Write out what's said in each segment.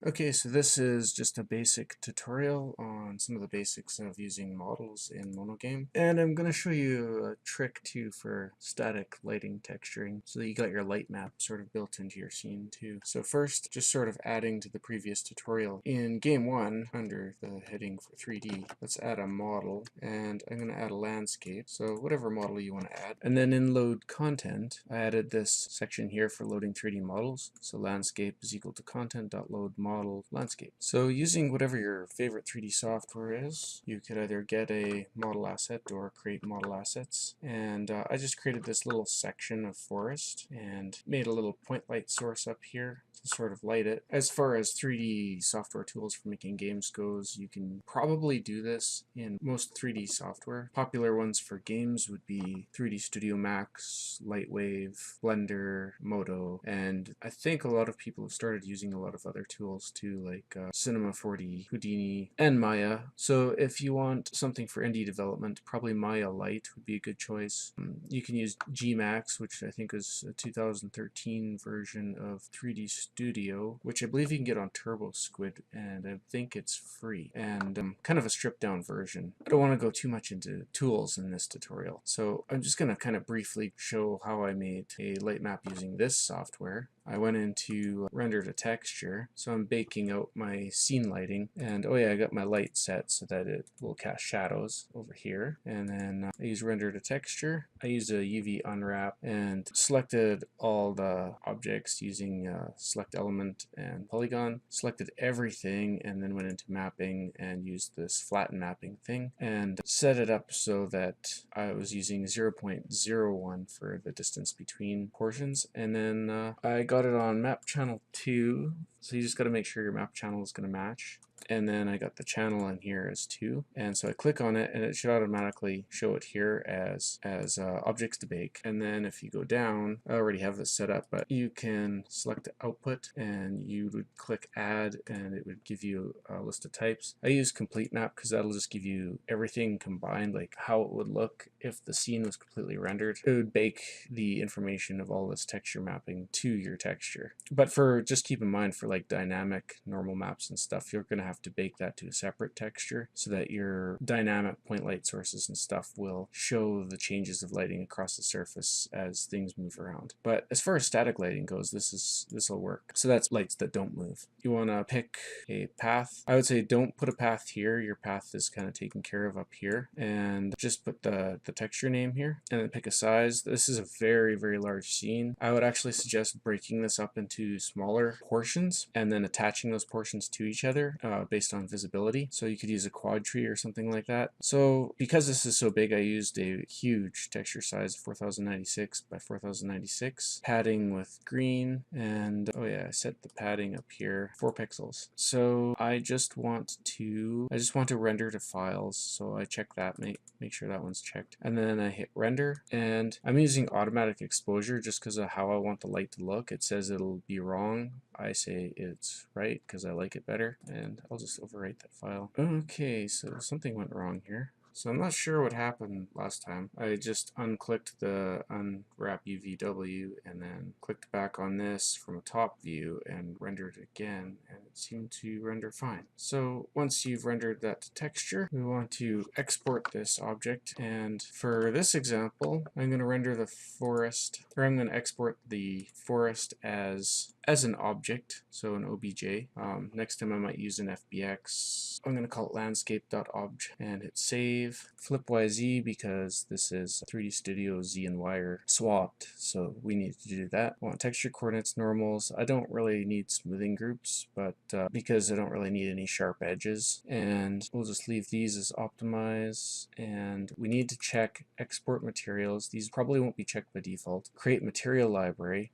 Okay, so this is just a basic tutorial on some of the basics of using models in monogame. And I'm going to show you a trick too for static lighting texturing so that you got your light map sort of built into your scene too. So first, just sort of adding to the previous tutorial. In game 1, under the heading for 3D, let's add a model, and I'm going to add a landscape, so whatever model you want to add. And then in load content, I added this section here for loading 3D models. So landscape is equal to content.load model landscape. So using whatever your favorite 3D software is, you could either get a model asset or create model assets. And I just created this little section of forest and made a little point light source up here to sort of light it. As far as 3D software tools for making games goes, you can probably do this in most 3D software. Popular ones for games would be 3D Studio Max, Lightwave, Blender, Modo, and I think a lot of people have started using a lot of other tools too, like Cinema 4D, Houdini, and Maya. So if you want something for indie development, probably Maya Lite would be a good choice. You can use Gmax, which I think is a 2013 version of 3D Studio, which I believe you can get on Turbo Squid, and I think it's free, and kind of a stripped down version. I don't want to go too much into tools in this tutorial, so I'm just going to kind of briefly show how I made a light map using this software. I went into render to texture, so I'm baking out my scene lighting, and oh yeah, I got my light set so that it will cast shadows over here. And then I use render to texture. I used a UV unwrap and selected all the objects using select element and polygon, selected everything, and then went into mapping and used this flatten mapping thing and set it up so that I was using 0.01 for the distance between portions. And then I got it on map channel 2, so you just got to make sure your map channel is going to match. And then I got the channel in here as 2, and so I click on it and it should automatically show it here as objects to bake. And then if you go down, I already have this set up, but you can select the output and you would click add and it would give you a list of types. I use complete map because that'll just give you everything combined, like how it would look if the scene was completely rendered. It would bake the information of all this texture mapping to your texture. But for just keep in mind, for like dynamic normal maps and stuff, you're going to have to bake that to a separate texture so that your dynamic point light sources and stuff will show the changes of lighting across the surface as things move around. But as far as static lighting goes, this will work. So that's lights that don't move. You want to pick a path. I would say don't put a path here. Your path is kind of taken care of up here, and just put the texture name here, and then pick a size. This is a very, very large scene. I would actually suggest breaking this up into smaller portions and then attaching those portions to each other based on visibility. So you could use a quad tree or something like that. So because this is so big, I used a huge texture size, 4096 by 4096, padding with green, and oh yeah, I set the padding up here 4 pixels. So I just want to render to files, so I check that, make sure that one's checked, and then I hit render, and I'm using automatic exposure just because of how I want the light to look. It says it'll be wrong. I say it's right because I like it better, and I'll just overwrite that file. Okay, so something went wrong here. So I'm not sure what happened last time. I just unclicked the unwrap UVW and then clicked back on this from a top view and rendered it again, and it seemed to render fine. So once you've rendered that to texture, we want to export this object, and for this example, I'm going to render the forest, or I'm going to export the forest as an object, so an OBJ. Next time I might use an FBX. I'm going to call it landscape.obj and hit save. Flip YZ because this is 3D Studio Z and Y are swapped, so we need to do that. I want texture coordinates normals. I don't really need smoothing groups, but because I don't really need any sharp edges, and we'll just leave these as optimize. And we need to check export materials. These probably won't be checked by default. Create material library.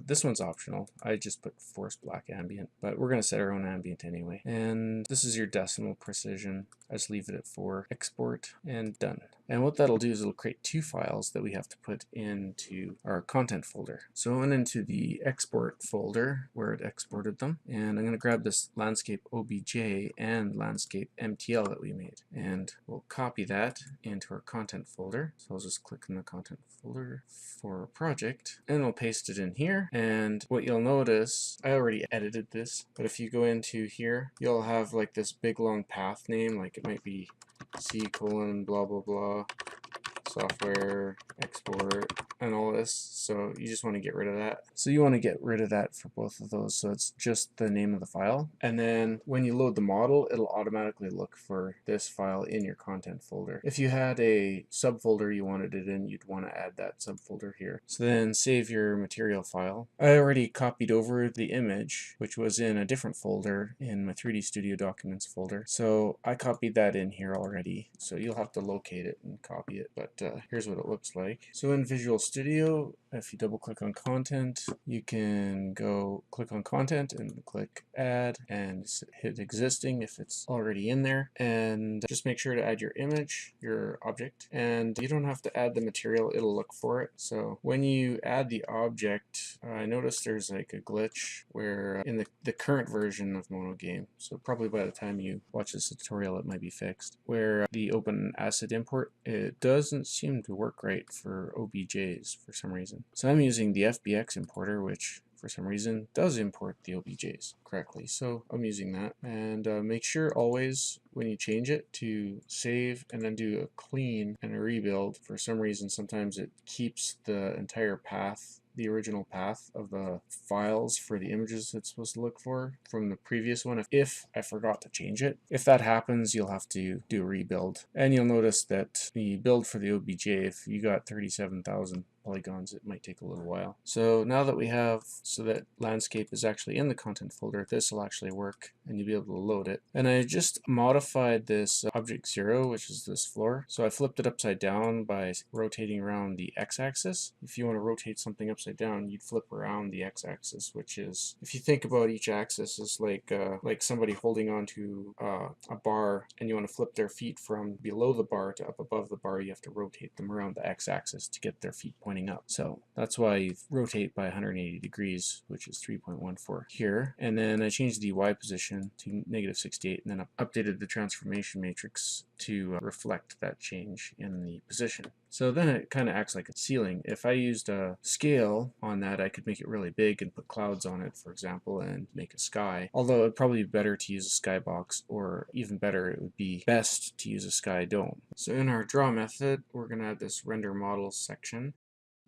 This one's optional. I just put forest black ambient, but we're going to set our own ambient anyway. And this is your decimal precision. I just leave it at 4. Export and done. And what that'll do is it'll create 2 files that we have to put into our content folder. So I went into the export folder where it exported them, and I'm going to grab this landscape OBJ and landscape MTL that we made, and we'll copy that into our content folder. So I'll just click in the content folder for a project, and we'll paste it in here. And what you'll notice notice I already edited this, but if you go into here, you'll have like this big long path name, like it might be C colon blah blah blah software export and all this, so you just want to get rid of that. So you want to get rid of that for both of those, so it's just the name of the file, and then when you load the model it'll automatically look for this file in your content folder. If you had a subfolder you wanted it in, you'd want to add that subfolder here. So then save your material file. I already copied over the image, which was in a different folder in my 3D Studio Documents folder, so I copied that in here already, so you'll have to locate it and copy it, but here's what it looks like. So in Visual Studio, if you double click on content, you can go click on content and click add and hit existing if it's already in there, and just make sure to add your image, your object, and you don't have to add the material, it'll look for it. So when you add the object, I noticed there's like a glitch where in the current version of monogame, so probably by the time you watch this tutorial it might be fixed, where the open asset import, it doesn't seem to work right for OBJs for some reason. So I'm using the Fbx importer, which for some reason does import the OBJs correctly, so I'm using that. And make sure always when you change it to save and then do a clean and a rebuild. For some reason sometimes it keeps the entire path, the original path of the files for the images it's supposed to look for from the previous one if I forgot to change it. If that happens, you'll have to do a rebuild, and you'll notice that the build for the OBJ, if you got 37,000 polygons, it might take a little while. So now that we have, so that landscape is actually in the content folder, this will actually work and you'll be able to load it. And I just modified this object 0, which is this floor, so I flipped it upside down by rotating around the x-axis. If you want to rotate something upside down, you'd flip around the x-axis, which is, if you think about each axis is like somebody holding onto a bar, and you want to flip their feet from below the bar to up above the bar, you have to rotate them around the x-axis to get their feet pointing up. So that's why you rotate by 180 degrees, which is 3.14 here. And then I changed the Y position to -68, and then updated the transformation matrix to reflect that change in the position. So then it kind of acts like a ceiling. If I used a scale on that, I could make it really big and put clouds on it, for example, and make a sky. Although it would probably be better to use a skybox, or even better, it would be best to use a sky dome. So in our draw method, we're going to add this render model section.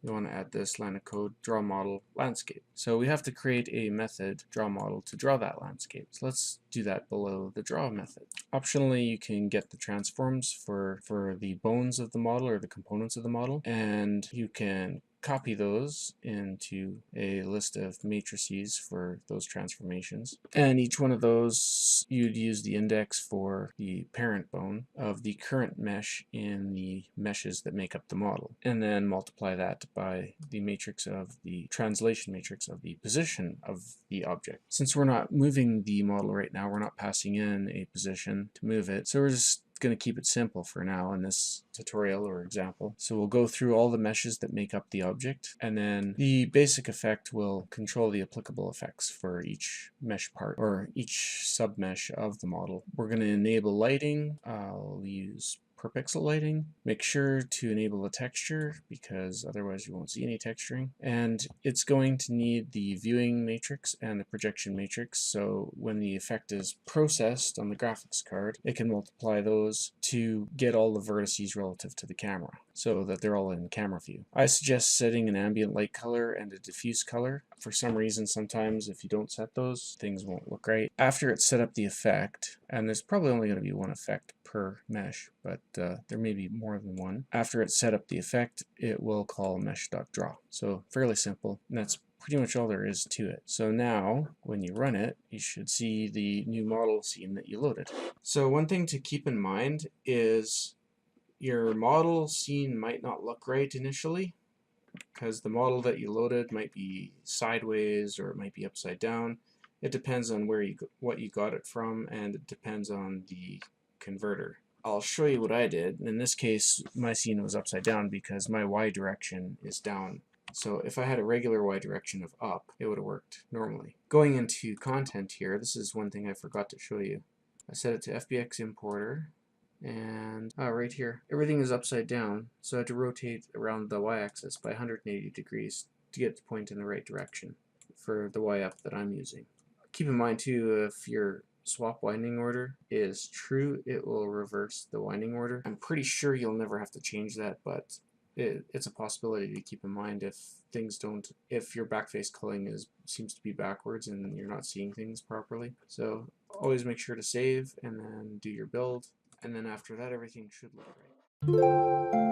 We want to add this line of code, draw model landscape. So we have to create a method, draw model, to draw that landscape. So let's do that below the draw method. Optionally, you can get the transforms for the bones of the model or the components of the model, and you can copy those into a list of matrices for those transformations. And each one of those, you'd use the index for the parent bone of the current mesh in the meshes that make up the model, and then multiply that by the matrix of the translation matrix of the position of the object. Since we're not moving the model right now, we're not passing in a position to move it, so we're just going to keep it simple for now in this tutorial or example. So we'll go through all the meshes that make up the object, and then the basic effect will control the applicable effects for each mesh part or each submesh of the model. We're going to enable lighting. I'll use per pixel lighting. Make sure to enable the texture because otherwise you won't see any texturing. And it's going to need the viewing matrix and the projection matrix, so when the effect is processed on the graphics card, it can multiply those to get all the vertices relative to the camera so that they're all in camera view. I suggest setting an ambient light color and a diffuse color. For some reason, sometimes if you don't set those, things won't look right. After it's set up the effect, and there's probably only going to be one effect per mesh, but there may be more than one. After it's set up the effect, it will call mesh.draw. So fairly simple, and that's pretty much all there is to it. So now, when you run it, you should see the new model scene that you loaded. So one thing to keep in mind is your model scene might not look right initially, because the model that you loaded might be sideways or it might be upside down. It depends on what you got it from, and it depends on the converter. I'll show you what I did. In this case, my scene was upside down because my Y direction is down. So if I had a regular Y direction of up, it would have worked normally. Going into content here, this is one thing I forgot to show you. I set it to Fbx Importer, and right here, everything is upside down, so I had to rotate around the Y-axis by 180 degrees to get the point in the right direction. for the Y-up that I'm using. Keep in mind too, if your swap winding order is true, it will reverse the winding order. I'm pretty sure you'll never have to change that, but it's a possibility to keep in mind if things don't, if your backface culling seems to be backwards and you're not seeing things properly. So always make sure to save and then do your build, and then after that everything should look right.